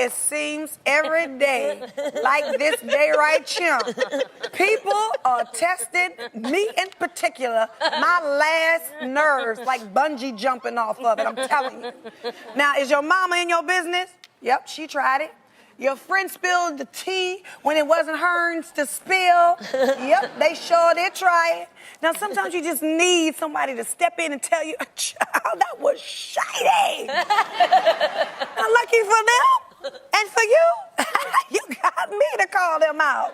It seems every day, like this day right here, people are testing me in particular, my last nerves, like bungee jumping off of it, I'm telling you. Now, is your mama in your business? Yep, she tried it. Your friend spilled the tea when it wasn't hers to spill. Yep, they sure did try it. Now, sometimes you just need somebody to step in and tell you, child, that was shady. Now, lucky for them and for you, you got me to call them out.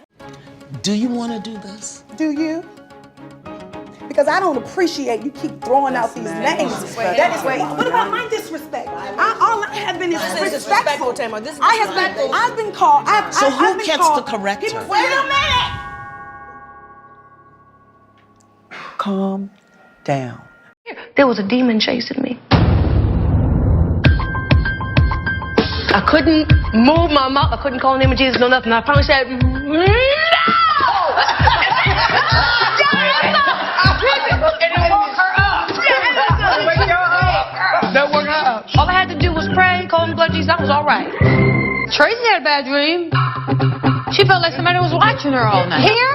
Do you want to do this? Do you? Because I don't appreciate you keep throwing out these names. That is what about my disrespect? All I have been is disrespectful. I've been called. So who gets to correct her? Wait a minute. Calm down. There was a demon chasing me. I couldn't move my mouth. I couldn't call the name of Jesus, no nothing. I finally said, no! And it woke her up. That woke her up. All I had to do was pray, call him blood Jesus. That was all right. Tracy had a bad dream. She felt like somebody was watching her all night. Here?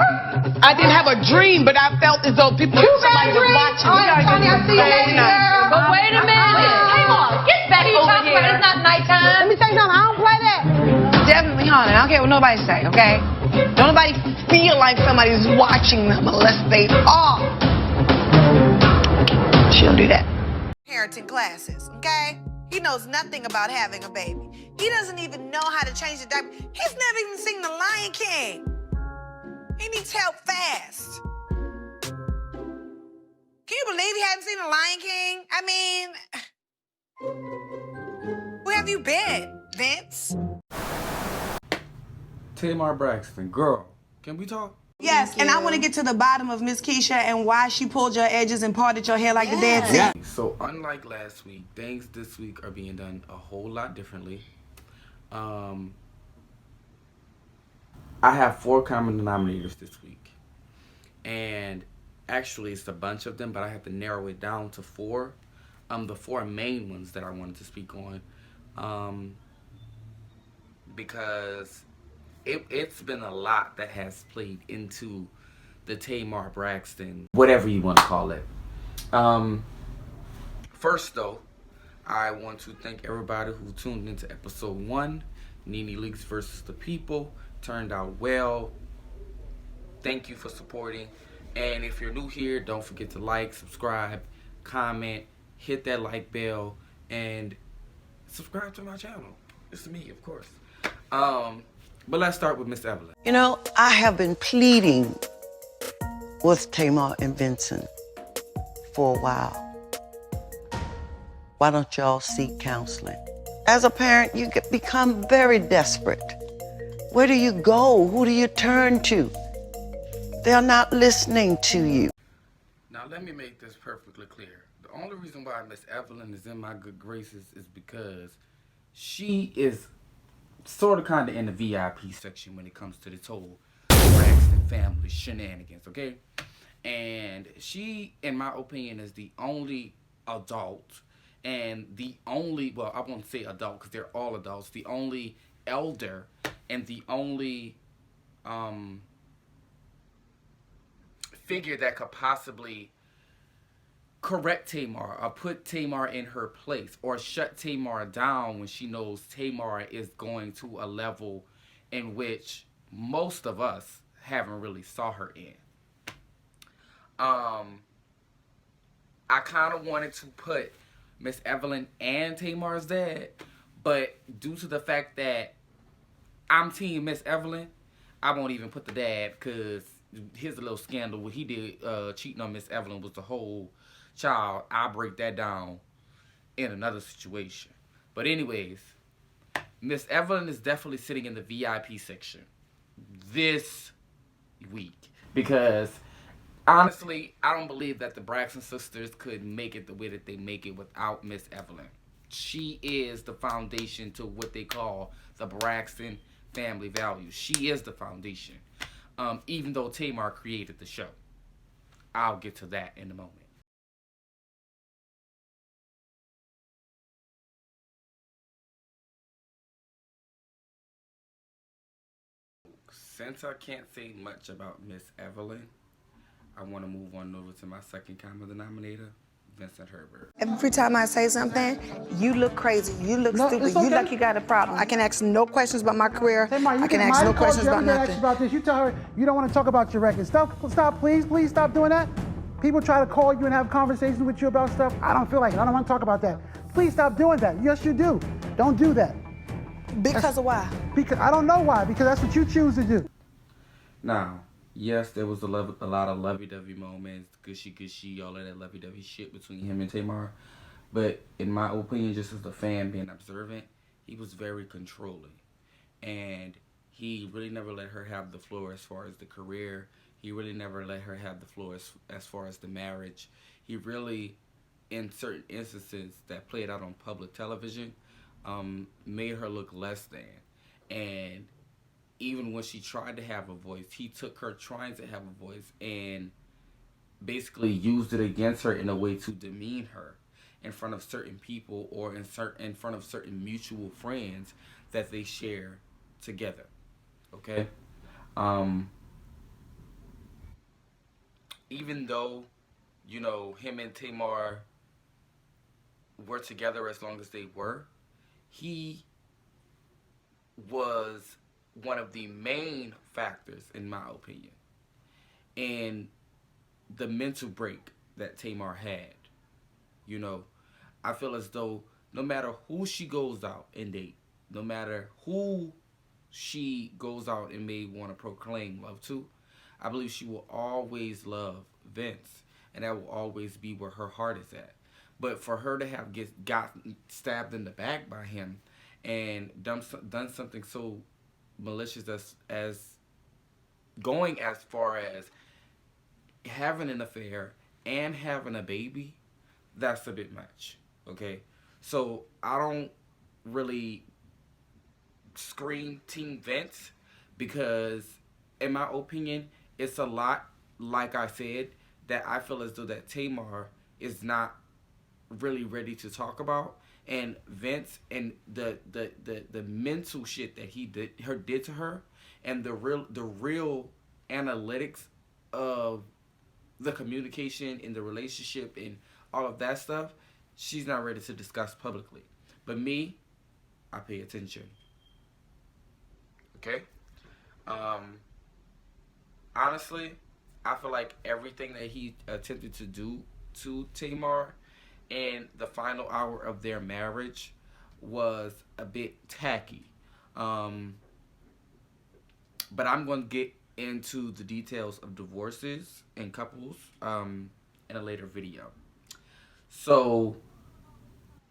I didn't have a dream, but I felt as though somebody was watching. All right, Sonny, I'll see you later. But wait a minute. Hey, Mom, get back over here. It's not nighttime. Let me tell you something. I don't play that. Definitely haunted. I don't care what nobody say, okay? Don't nobody feel like somebody's watching them unless they are. She don't do that. Parenting classes, okay? He knows nothing about having a baby. He doesn't even know how to change the diaper. He's never even seen The Lion King. He needs help fast. Can you believe he hadn't seen The Lion King? I mean, where have you been, Vince? TAMAR BRAXTON, girl, can we talk? Yes, and I want to get to the bottom of Miss Keisha and why she pulled your edges and parted your hair like the Dead Sea. Yeah. So unlike last week, things this week are being done a whole lot differently. I have 4 common denominators this week. And actually it's a bunch of them, but I have to narrow it down to 4. The 4 main ones that I wanted to speak on. Because it's been a lot that has played into the TAMAR BRAXTON, whatever you want to call it. First though, I want to thank everybody who tuned into episode 1, Nene Leakes versus the People. Turned out well. Thank you for supporting. And if you're new here, don't forget to like, subscribe, comment, hit that like bell, and subscribe to my channel. It's me, of course. But let's start with Miss Evelyn. You know, I have been pleading with Tamar and Vincent for a while. Why don't y'all seek counseling? As a parent, you become very desperate. Where do you go? Who do you turn to? They're not listening to you. Now, let me make this perfectly clear. The only reason why Miss Evelyn is in my good graces is because she is sort of kind of in the VIP section when it comes to this whole Braxton family shenanigans, okay? And she, in my opinion, is the only adult and the only, well, I won't say adult because they're all adults, the only elder and the only figure that could possibly correct Tamar or put Tamar in her place or shut Tamar down when she knows Tamar is going to a level in which most of us haven't really saw her in. I kind of wanted to put Miss Evelyn and Tamar's dad, but due to the fact that I'm team Miss Evelyn, I won't even put the dad because here's a little scandal. What he did cheating on Miss Evelyn was the whole child. I'll break that down in another situation. But anyways, Miss Evelyn is definitely sitting in the VIP section this week because honestly, I don't believe that the Braxton sisters could make it the way that they make it without Miss Evelyn. She is the foundation to what they call the Braxton family values. She is the foundation. Even though Tamar created the show. I'll get to that in a moment. since I can't say much about Miss Evelyn, I want to move on over to my second common denominator, Vincent Herbert. Every time I say something, you look crazy, you look stupid, it's you okay. like you got a problem. I can ask no questions about my career. Tamar, I can ask no questions about Ask nothing. you about this. You tell her you don't want to talk about your record. Stop, please stop doing that. People try to call you and have conversations with you about stuff. I don't feel like it. I don't want to talk about that. Please stop doing that. Yes, you do. Don't do that. Because of why? Because I don't know why. Because that's what you choose to do. Now, yes, there was a lot of lovey-dovey moments, gushy, all of that lovey-dovey shit between him and Tamar. But in my opinion, just as a fan being observant, he was very controlling. And he really never let her have the floor as far as the career. He really never let her have the floor as far as the marriage. He really, in certain instances that played out on public television, made her look less than. And even when she tried to have a voice, he took her trying to have a voice and basically used it against her in a way to demean her in front of certain people or in front of certain mutual friends that they share together. Okay? Even though, you know, him and Tamar were together as long as they were, he was one of the main factors, in my opinion, in the mental break that Tamar had. You know, I feel as though no matter who she goes out and date, no matter who she goes out and may want to proclaim love to, I believe she will always love Vince, and that will always be where her heart is at. But for her to have got stabbed in the back by him and done something so malicious as going as far as having an affair and having a baby, that's a bit much. Okay, so I don't really scream Team Vince because, in my opinion, it's a lot, like I said, that I feel as though that Tamar is not really ready to talk about. And Vince and the mental shit that he did to her, and the real analytics of the communication in the relationship and all of that stuff, she's not ready to discuss publicly. But me, I pay attention. Okay? Honestly, I feel like everything that he attempted to do to Tamar in the final hour of their marriage was a bit tacky. But I'm going to get into the details of divorces and couples in a later video. So,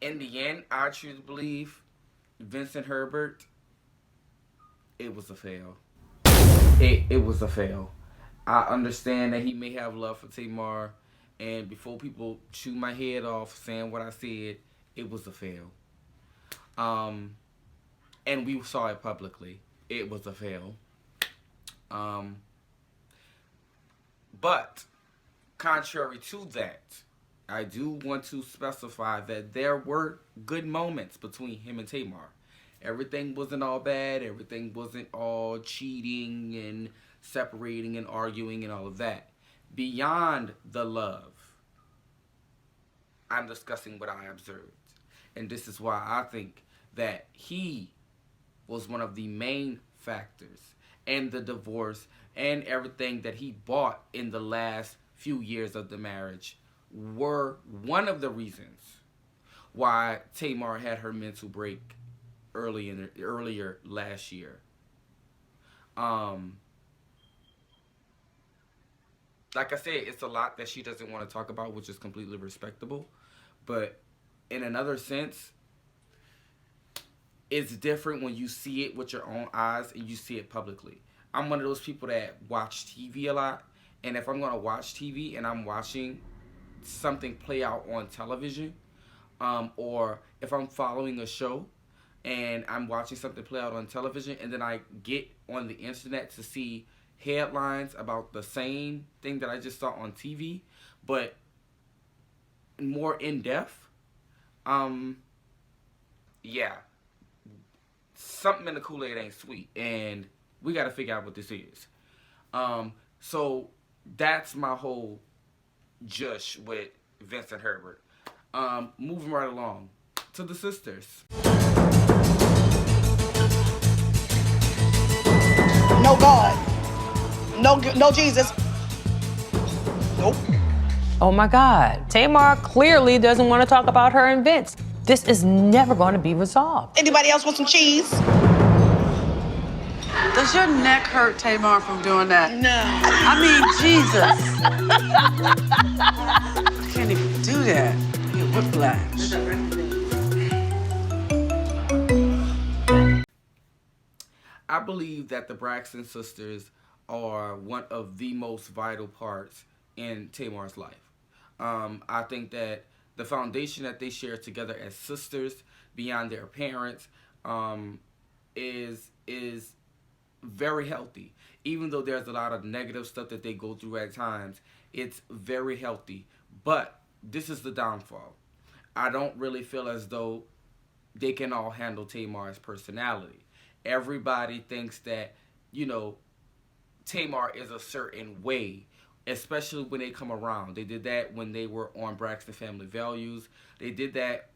in the end, I truly believe Vincent Herbert, it was a fail. It was a fail. I understand that he may have love for Tamar, and before people chew my head off saying what I said, it was a fail. And we saw it publicly. It was a fail. But contrary to that, I do want to specify that there were good moments between him and Tamar. Everything wasn't all bad. Everything wasn't all cheating and separating and arguing and all of that. Beyond the love, I'm discussing what I observed. And this is why I think that he was one of the main factors in the divorce and everything that he bought in the last few years of the marriage were one of the reasons why Tamar had her mental break earlier last year. Like I said, it's a lot that she doesn't want to talk about, which is completely respectable. But in another sense, it's different when you see it with your own eyes and you see it publicly. I'm one of those people that watch TV a lot. And if I'm going to watch TV and I'm watching something play out on television, or if I'm following a show and I'm watching something play out on television and then I get on the internet to see headlines about the same thing that I just saw on TV, but more in depth, yeah, something in the Kool-Aid ain't sweet. And We got to figure out what this is. So that's my whole jush with Vincent Herbert. Moving right along to the sisters. No God. No Jesus. Nope. Oh my God. Tamar clearly doesn't want to talk about her and Vince. This is never going to be resolved. Anybody else want some cheese? Does your neck hurt, Tamar, from doing that? No. I mean, Jesus. I can't even do that. I get whiplash. I believe that the Braxton sisters are one of the most vital parts in Tamar's life. I think that the foundation that they share together as sisters beyond their parents is very healthy. Even though there's a lot of negative stuff that they go through at times, it's very healthy. But this is the downfall. I don't really feel as though they can all handle Tamar's personality. Everybody thinks that, you know, Tamar is a certain way, especially when they come around. They did that when they were on Braxton Family Values. They did that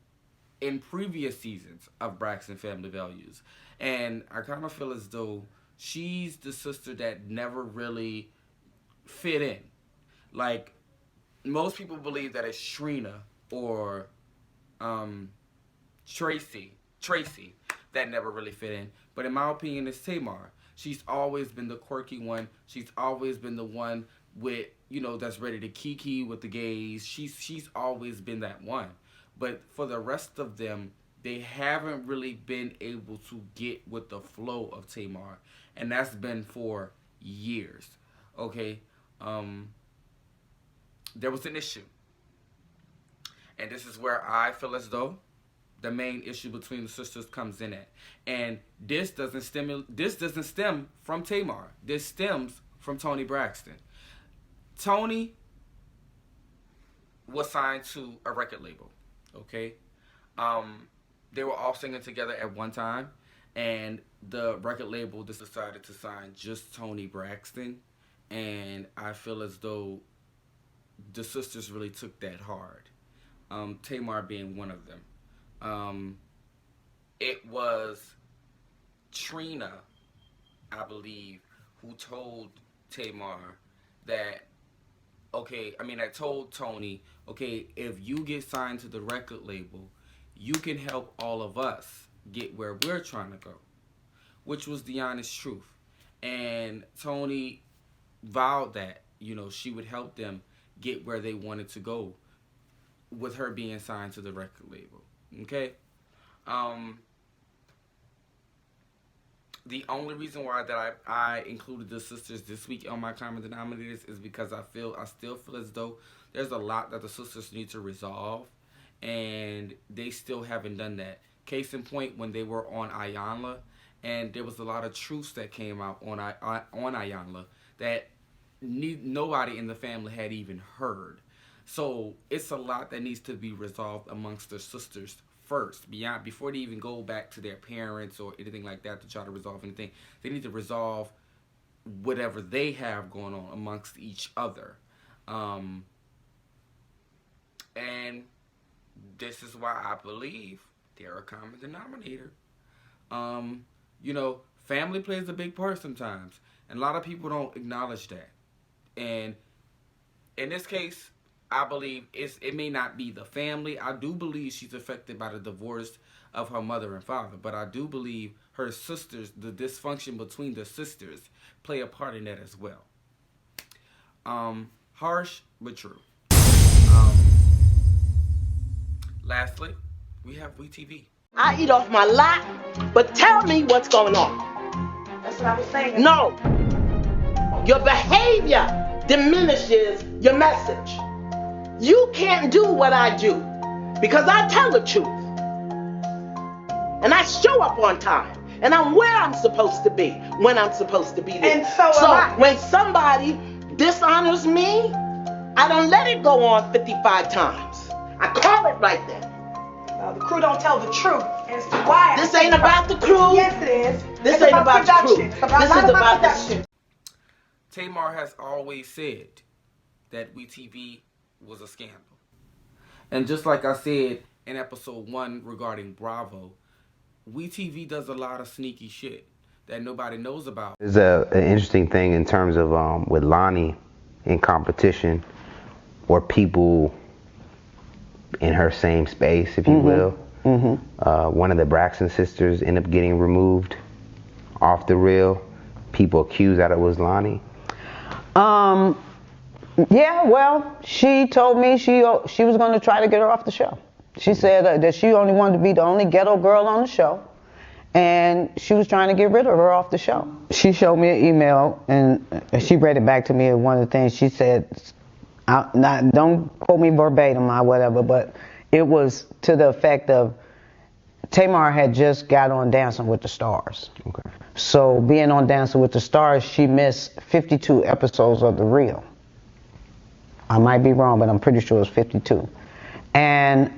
in previous seasons of Braxton Family Values. And I kind of feel as though she's the sister that never really fit in. Like, most people believe that it's Trina or Tracy that never really fit in. But in my opinion, it's Tamar. She's always been the quirky one. She's always been the one with, you know, that's ready to kiki with the gays. She's always been that one. But for the rest of them, they haven't really been able to get with the flow of Tamar. And that's been for years. Okay? There was an issue. And this is where I feel as though the main issue between the sisters comes in at. And this doesn't stem from Tamar. This stems from Toni Braxton. Toni was signed to a record label, okay? They were all singing together at one time, and the record label just decided to sign just Toni Braxton, and I feel as though the sisters really took that hard, Tamar being one of them. It was Trina, I believe, who told Tamar that, I told Toni, okay, if you get signed to the record label, you can help all of us get where we're trying to go, which was the honest truth. And Toni vowed that, you know, she would help them get where they wanted to go with her being signed to the record label. Okay? The only reason why that I included the sisters this week on my common denominators is because I still feel as though there's a lot that the sisters need to resolve, and they still haven't done that. Case in point, when they were on Ayanla, and there was a lot of truths that came out on Ayanla that nobody in the family had even heard. So it's a lot that needs to be resolved amongst the sisters first, before they even go back to their parents or anything like that to try to resolve anything. They need to resolve whatever they have going on amongst each other. And this is why I believe they're a common denominator. You know, family plays a big part sometimes, and a lot of people don't acknowledge that. And in this case, I believe it may not be the family. I do believe she's affected by the divorce of her mother and father, but I do believe her sisters, the dysfunction between the sisters, play a part in that as well. Harsh, but true. Lastly, we have WeTV. I eat off my lot, but tell me what's going on. That's what I was saying. No. Your behavior diminishes your message. You can't do what I do because I tell the truth. And I show up on time. And I'm where I'm supposed to be when I'm supposed to be there. And so when somebody dishonors me, I don't let it go on 55 times. I call it right then. Well, the crew don't tell the truth as to why. This ain't about the crew. Yes, it is. This It's ain't about the crew. production. It's about, This not is about about the production. Tamar has always said that WeTV was a scandal. And just like I said in episode 1 regarding Bravo, WeTV does a lot of sneaky shit that nobody knows about. There's an interesting thing in terms of with Lonnie in competition, or people in her same space, if you will. One of the Braxton sisters ended up getting removed off the reel. People accused that it was Lonnie. Yeah, well, she told me she was going to try to get her off the show. She said that she only wanted to be the only ghetto girl on the show, and she was trying to get rid of her off the show. She showed me an email, and she read it back to me, and one of the things she said, don't quote me verbatim or whatever, but it was to the effect of Tamar had just got on Dancing with the Stars. Okay. So being on Dancing with the Stars, she missed 52 episodes of The Real. I might be wrong, but I'm pretty sure it's 52. And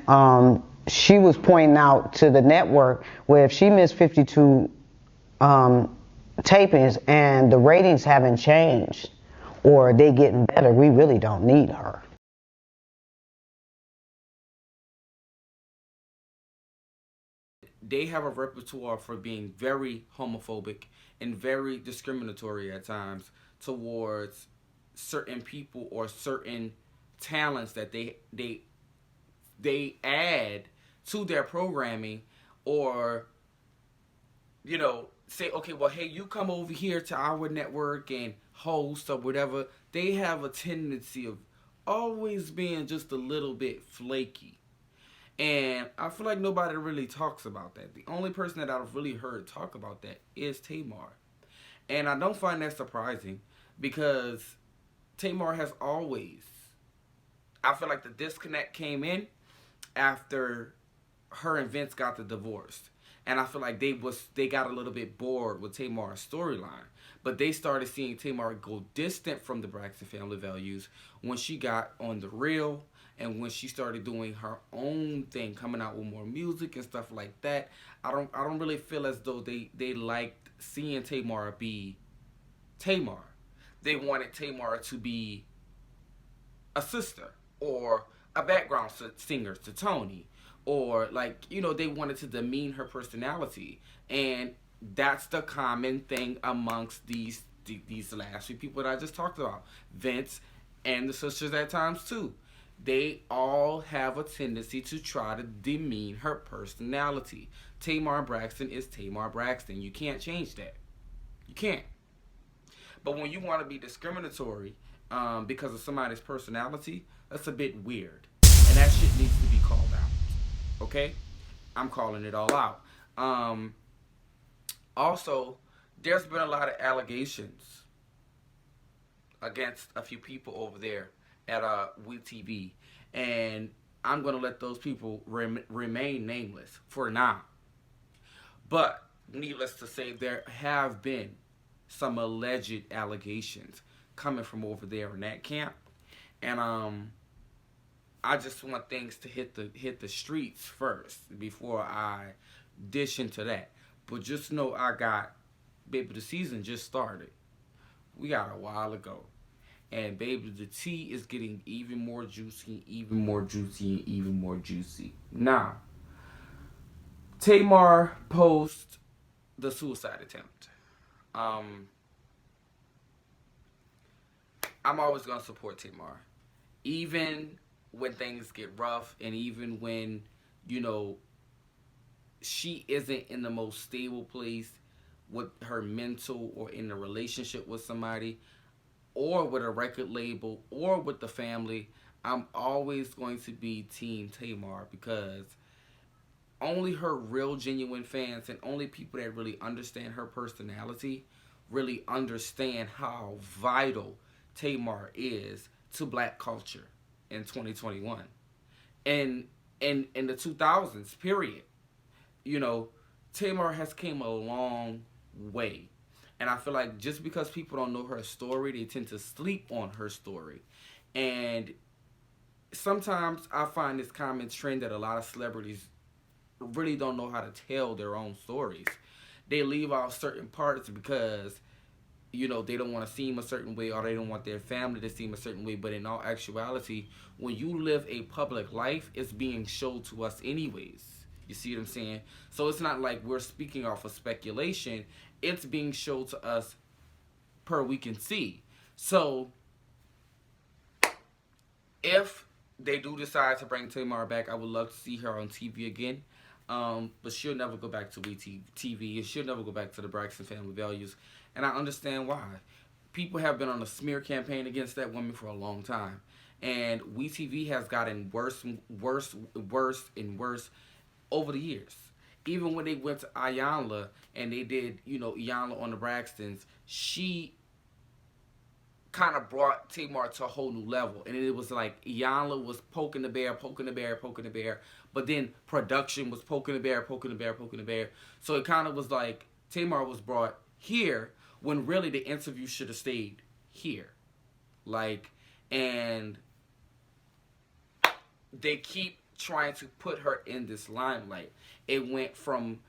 she was pointing out to the network where if she missed 52 tapings and the ratings haven't changed or they getting better, we really don't need her. They have a repertoire for being very homophobic and very discriminatory at times towards certain people or certain talents that they add to their programming, or say, okay, well, hey, you come over here to our network and host or whatever. They have a tendency of always being just a little bit flaky. And I feel like nobody really talks about that. The only person that I've really heard talk about that is Tamar. And I don't find that surprising, because Tamar has always, I feel like the disconnect came in after her and Vince got the divorce. And I feel like they got a little bit bored with Tamar's storyline. But they started seeing Tamar go distant from the Braxton family values when she got on The Real, and when she started doing her own thing, coming out with more music and stuff like that. I don't really feel as though they liked seeing Tamar be Tamar. They wanted Tamar to be a sister or a background singer to Tony, or they wanted to demean her personality. And that's the common thing amongst these last few people that I just talked about, Vince and the sisters at times too. They all have a tendency to try to demean her personality. Tamar Braxton is Tamar Braxton. You can't change that. You can't. But when you want to be discriminatory because of somebody's personality, that's a bit weird. And that shit needs to be called out. Okay? I'm calling it all out. Also, there's been a lot of allegations against a few people over there at WeTV, and I'm going to let those people remain nameless for now. But needless to say, there have been some alleged allegations coming from over there in that camp, and I just want things to hit the streets first before I dish into that. But just know baby, the season just started. We got a while ago. And baby, the tea is getting even more juicy, even more juicy, and even more juicy. Now, Tamar posts the suicide attempt. I'm always going to support Tamar. Even when things get rough, and even when, she isn't in the most stable place with her mental, or in a relationship with somebody, or with a record label, or with the family, I'm always going to be Team Tamar, because only her real genuine fans and only people that really understand her personality really understand how vital Tamar is to black culture in 2021. And in the 2000s, period. Tamar has came a long way. And I feel like just because people don't know her story, they tend to sleep on her story. And sometimes I find this common trend that a lot of celebrities really don't know how to tell their own stories. They leave out certain parts because, you know, they don't want to seem a certain way, or they don't want their family to seem a certain way. But in all actuality, when you live a public life, it's being shown to us anyways. You see what I'm saying? So it's not like we're speaking off of speculation. It's being shown to us per we can see. So if they do decide to bring Tamar back, I would love to see her on TV again. But she'll never go back to TV. She'll never go back to the Braxton family values. And I understand why. People have been on a smear campaign against that woman for a long time. And WeTV has gotten worse and worse over the years. Even when they went to Iyanla and they did, you know, Iyanla on the Braxtons, she kind of brought Tamar to a whole new level. And it was like Iyanla was poking the bear, but then production was poking the bear. So it kind of was like Tamar was brought here when really the interview should have stayed here. Like, and they keep trying to put her in this limelight. It went from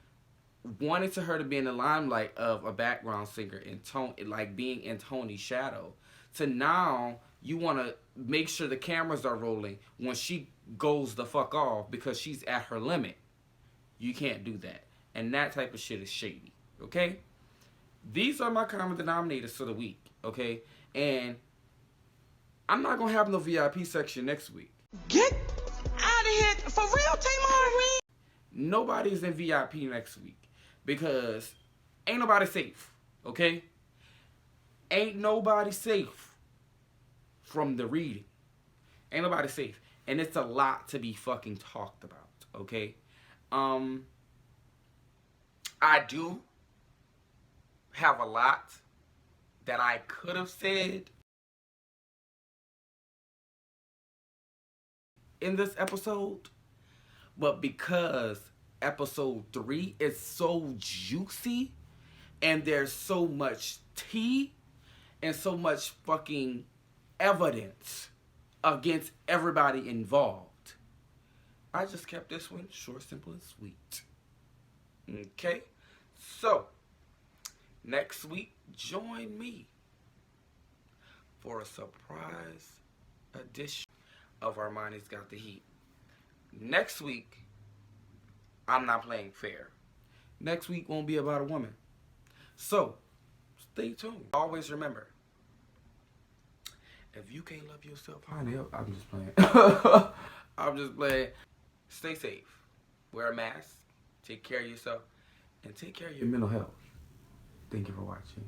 wanting her to be in the limelight of a background singer in tone, like being in Tony's shadow, to now you want to make sure the cameras are rolling when she goes the fuck off because she's at her limit. You can't do that. And that type of shit is shady. Okay? These are my common denominators for the week. Okay? And I'm not going to have no VIP section next week. Get out of here. For real, Tamar? Nobody's in VIP next week because ain't nobody safe. Okay? Ain't nobody safe from the reading. Ain't nobody safe. And it's a lot to be fucking talked about. Okay? I do have a lot that I could have said in this episode, but because episode 3 is so juicy and there's so much tea and so much fucking evidence against everybody involved, I just kept this one short, simple, and sweet. Okay? So, next week, join me for a surprise edition of Armani's Got the Heat. Next week, I'm not playing fair. Next week won't be about a woman. So, stay tuned. Always remember, if you can't love yourself, honey, I'm just playing. I'm just playing. Stay safe. Wear a mask. Take care of yourself. And take care of your mental health. Thank you for watching.